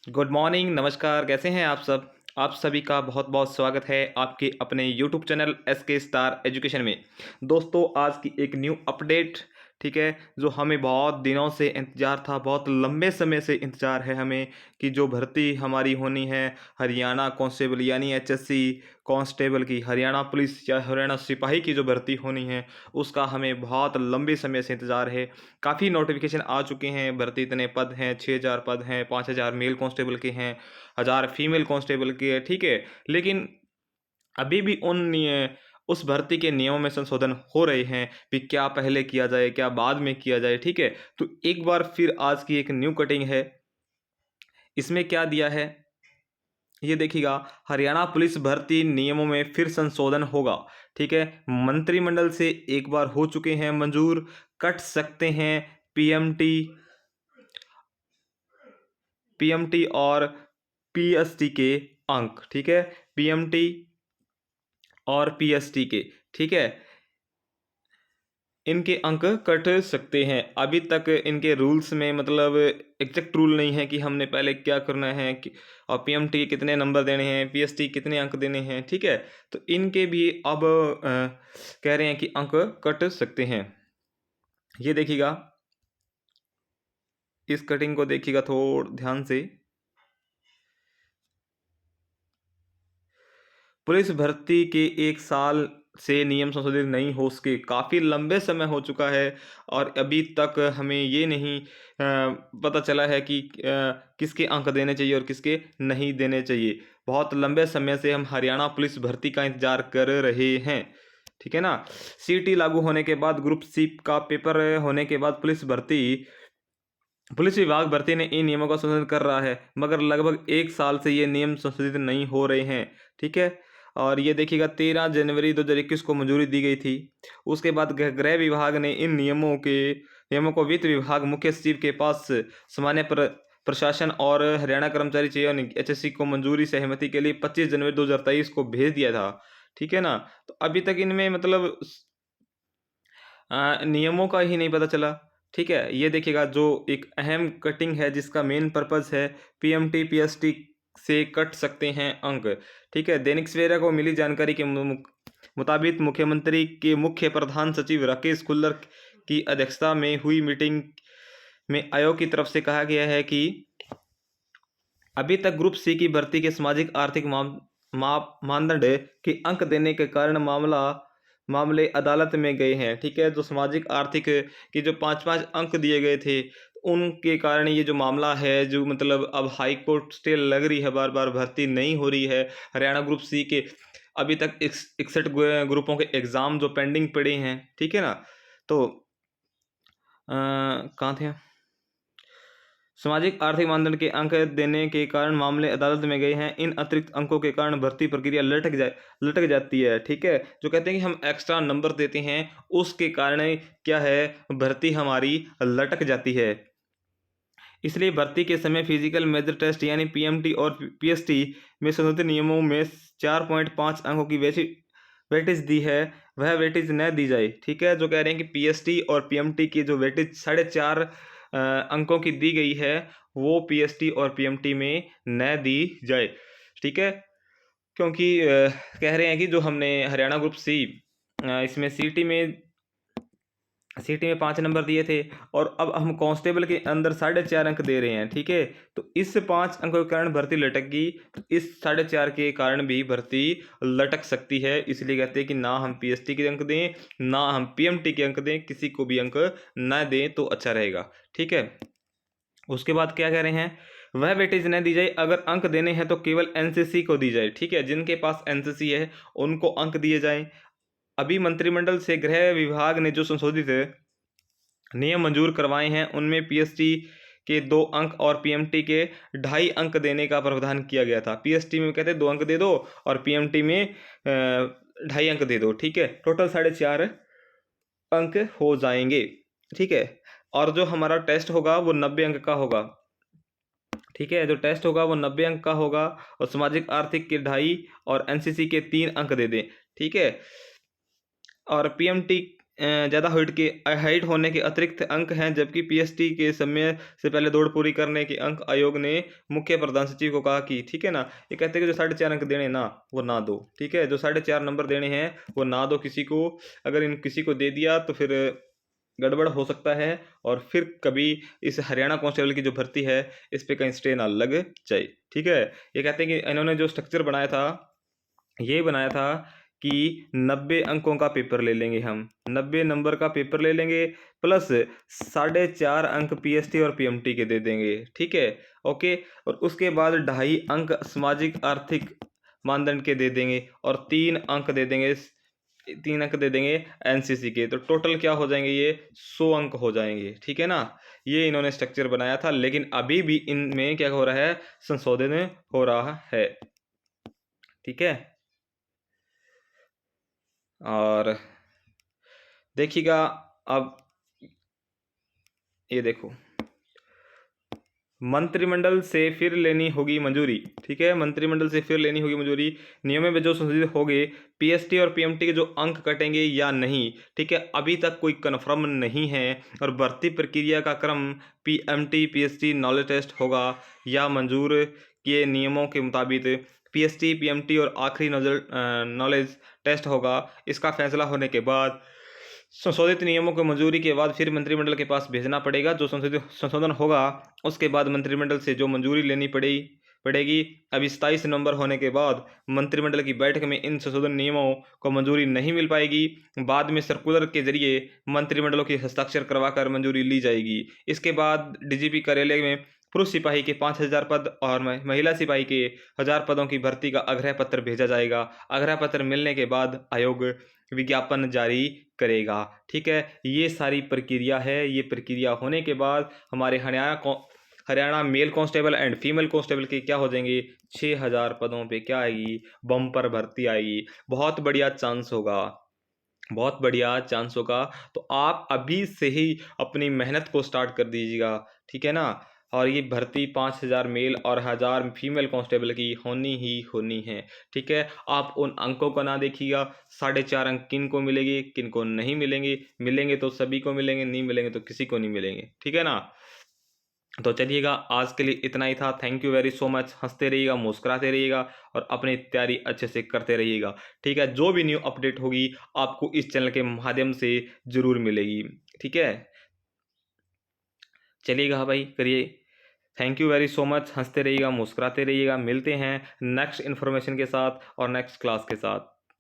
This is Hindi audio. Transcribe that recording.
गुड मॉर्निंग, नमस्कार, कैसे हैं आप सब? आप सभी का बहुत-बहुत स्वागत है आपके अपने YouTube channel SK Star Education में। दोस्तों, आज की एक न्यू अपडेट, ठीक है, जो हमें बहुत दिनों से इंतज़ार था, बहुत लंबे समय से इंतज़ार है हमें कि जो भर्ती हमारी होनी है हरियाणा कांस्टेबल यानी एचएससी कांस्टेबल की, हरियाणा पुलिस या हरियाणा सिपाही की जो भर्ती होनी है, उसका हमें बहुत लंबे समय से इंतज़ार है। काफ़ी नोटिफिकेशन आ चुके हैं, भर्ती इतने पद हैं, 6000 पद हैं, 5000 मेल कांस्टेबल के हैं, 1000 फीमेल कांस्टेबल के हैं, ठीक है। लेकिन अभी भी उस भर्ती के नियमों में संशोधन हो रहे हैं कि क्या पहले किया जाए, क्या बाद में किया जाए, ठीक है। तो एक बार फिर आज की एक न्यू कटिंग है। इसमें क्या दिया है, ये देखिएगा, हरियाणा पुलिस भर्ती नियमों में फिर संशोधन होगा, ठीक है। मंत्रिमंडल से एक बार हो चुके हैं मंजूर, कट सकते हैं पीएमटी पीएमटी और पीएसटी के अंक, ठीक है। पीएमटी और पीएसटी के, ठीक है, इनके अंक कट सकते हैं। अभी तक इनके रूल्स में मतलब एग्जैक्ट रूल नहीं है कि हमने पहले क्या करना है कि और पीएमटी कितने नंबर देने हैं, पीएसटी कितने अंक देने हैं, ठीक है। तो इनके भी अब कह रहे हैं कि अंक कट सकते हैं। ये देखिएगा, इस कटिंग को देखिएगा थोड़ा ध्यान से। पुलिस भर्ती के 1 साल से नियम संशोधित नहीं हो सके, काफ़ी लंबे समय हो चुका है और अभी तक हमें ये नहीं पता चला है कि किसके अंक देने चाहिए और किसके नहीं देने चाहिए। बहुत लंबे समय से हम हरियाणा पुलिस भर्ती का इंतज़ार कर रहे हैं, ठीक है ना। सीटी लागू होने के बाद ग्रुप सी का पेपर होने के बाद पुलिस विभाग भर्ती ने इन नियमों का संशोधन कर रहा है, मगर लगभग 1 साल से ये नियम संशोधित नहीं हो रहे हैं, ठीक है। और ये देखिएगा, 13 जनवरी 2021 को मंजूरी दी गई थी। उसके बाद गृह विभाग ने इन नियमों को वित्त विभाग मुख्य सचिव के पास सामान्य प्रशासन और हरियाणा कर्मचारी चयन एचएससी को मंजूरी सहमति के लिए 25 जनवरी 2023 को भेज दिया था, ठीक है ना। तो अभी तक इनमें मतलब नियमों का ही नहीं पता चला, ठीक है। ये देखिएगा, जो एक अहम कटिंग है जिसका मेन पर्पस है, पीएमटी पीएसटी से कट सकते हैं अंक, ठीक है। दैनिक सवेरा को मिली जानकारी के मुताबिक मुख्यमंत्री के मुख्य प्रधान सचिव राकेश खुल्लर की अध्यक्षता में हुई मीटिंग में आयोग की तरफ से कहा गया है कि अभी तक ग्रुप सी की भर्ती के सामाजिक आर्थिक मानदंड के अंक देने के कारण मामले अदालत में गए हैं, ठीक है। जो सामाजिक आर्थिक के जो 5-5 अंक दिए गए थे, उनके कारण ये जो मामला है, जो मतलब अब हाई कोर्ट स्टे लग रही है, बार बार भर्ती नहीं हो रही है। हरियाणा ग्रुप सी के अभी तक 61 ग्रुपों के एग्ज़ाम जो पेंडिंग पड़े हैं, ठीक है ना। तो कहाँ थे? सामाजिक आर्थिक मानदंड के अंक देने के कारण मामले अदालत में गए हैं। इन अतिरिक्त अंकों के कारण भर्ती प्रक्रिया लटक जाती है, ठीक है। जो कहते हैं कि हम एक्स्ट्रा नंबर देते हैं, उसके कारण क्या है, भर्ती हमारी लटक जाती है। इसलिए भर्ती के समय फिजिकल मेजर टेस्ट यानी पीएमटी और पीएसटी में संशोधित नियमों में 4.5 अंकों की वेटेज दी है, वह वेटेज न दी जाए, ठीक है। जो कह रहे हैं कि पीएसटी और पीएमटी की जो वेटेज 4.5 अंकों की दी गई है, वो पीएसटी और पीएमटी में न दी जाए, ठीक है। क्योंकि कह रहे हैं कि जो हमने हरियाणा ग्रुप सी इसमें सीटी में 5 नंबर दिए थे और अब हम कांस्टेबल के अंदर 4.5 अंक दे रहे हैं, ठीक है। तो इस 5 अंकों के कारण भर्ती लटक गई, तो इस 4.5 के कारण भी भर्ती लटक सकती है। इसलिए कहते हैं कि ना हम पीएसटी के अंक दें, ना हम पीएमटी के अंक दें, किसी को भी अंक ना दें तो अच्छा रहेगा, ठीक है। उसके बाद क्या कह रहे हैं, वह वेटेज न दी जाए, अगर अंक देने हैं तो केवल एनसीसी को दी जाए, ठीक है। जिनके पास एनसीसी है उनको अंक दिए जाएं। अभी मंत्रिमंडल से गृह विभाग ने जो संशोधित नियम मंजूर करवाए हैं, उनमें पीएसटी के 2 अंक और पीएमटी के 2.5 अंक देने का प्रावधान किया गया था। पीएसटी में कहते हैं 2 अंक दे दो और पीएमटी में 2.5 अंक दे दो, ठीक है। टोटल 4.5 अंक हो जाएंगे, ठीक है। और जो हमारा टेस्ट होगा वो 90 अंक का होगा, ठीक है। जो टेस्ट होगा वो 90 अंक का होगा और सामाजिक आर्थिक के 2.5 और एनसीसी के 3 अंक दे दें, ठीक है। और पीएमटी ज़्यादा हाइट होने के अतिरिक्त अंक हैं, जबकि पीएसटी के समय से पहले दौड़ पूरी करने के अंक आयोग ने मुख्य प्रधान सचिव को कहा कि ठीक है ना, ये कहते हैं कि जो 4.5 अंक देने ना, वो ना दो, ठीक है, जो 4.5 नंबर देने हैं वो ना दो किसी को। अगर इन किसी को दे दिया तो फिर गड़बड़ हो सकता है, और फिर कभी इस हरियाणा कांस्टेबल की जो भर्ती है इस पे कहीं स्टे ना लग जाए, ठीक है। ये कहते हैं कि इन्होंने जो स्ट्रक्चर बनाया था, ये बनाया था कि 90 अंकों का पेपर ले लेंगे हम, 90 नंबर का पेपर ले लेंगे, प्लस 4.5 अंक पीएसटी और पीएमटी के दे देंगे, ठीक है, ओके। और उसके बाद 2.5 अंक सामाजिक आर्थिक मानदंड के दे देंगे, और 3 अंक दे देंगे एनसीसी के। तो टोटल क्या हो जाएंगे, ये 100 अंक हो जाएंगे, ठीक है ना। ये इन्होंने स्ट्रक्चर बनाया था, लेकिन अभी भी इनमें क्या हो रहा है, संशोधन हो रहा है, ठीक है। और देखिएगा, अब ये देखो, मंत्रिमंडल से फिर लेनी होगी मंजूरी, ठीक है, मंत्रिमंडल से फिर लेनी होगी मंजूरी। नियमों में जो संशोधित हो गए, पीएसटी और पीएमटी के जो अंक कटेंगे या नहीं, ठीक है, अभी तक कोई कन्फर्म नहीं है। और भर्ती प्रक्रिया का क्रम पीएमटी पीएसटी नॉलेज टेस्ट होगा या मंजूर किए नियमों के मुताबिक पीएसटी पीएमटी और आखिरी नॉलेज टेस्ट होगा। इसका फैसला होने के बाद संशोधित नियमों को मंजूरी के बाद फिर मंत्रिमंडल के पास भेजना पड़ेगा। जो संशोधन होगा उसके बाद मंत्रिमंडल से जो मंजूरी लेनी पड़ेगी। अभी 27 नवंबर होने के बाद मंत्रिमंडल की बैठक में इन संशोधन नियमों को मंजूरी नहीं मिल पाएगी। बाद में सर्कुलर के जरिए मंत्रिमंडलों की हस्ताक्षर करवाकर मंजूरी ली जाएगी। इसके बाद डीजीपी कार्यालय में पुरुष सिपाही के 5,000 पद और महिला सिपाही के 1,000 पदों की भर्ती का आग्रह पत्र भेजा जाएगा। आग्रह पत्र मिलने के बाद आयोग विज्ञापन जारी करेगा, ठीक है। ये सारी प्रक्रिया है। ये प्रक्रिया होने के बाद हमारे Haryana mail constable and female constable के क्या हो जाएंगे, 6,000 पदों पे क्या आएगी, बम्पर भर्ती आएगी। बहुत बढ़िया चांस होगा, बहुत बढ़िया चांस होगा। तो आप अभी से ही अपनी मेहनत को स्टार्ट कर दीजिएगा, ठीक है ना। और ये भर्ती 5,000 मेल और 1,000 फीमेल कांस्टेबल की होनी ही होनी है, ठीक है। आप उन अंकों को ना देखिएगा, 4.5 अंक किन को मिलेंगे किन को नहीं मिलेंगे, मिलेंगे तो सभी को मिलेंगे, नहीं मिलेंगे तो किसी को नहीं मिलेंगे, ठीक है ना। तो चलिएगा, आज के लिए इतना ही था। Thank you very so much. हंसते रहिएगा, मुस्कुराते रहिएगा और अपनी तैयारी अच्छे से करते रहिएगा, ठीक है। जो भी न्यू अपडेट होगी आपको इस चैनल के माध्यम से ज़रूर मिलेगी, ठीक है। चलिएगा भाई, करिए। Thank you very so much. हंसते रहिएगा, मुस्कुराते रहिएगा। मिलते हैं नेक्स्ट इन्फॉर्मेशन के साथ और नेक्स्ट क्लास के साथ।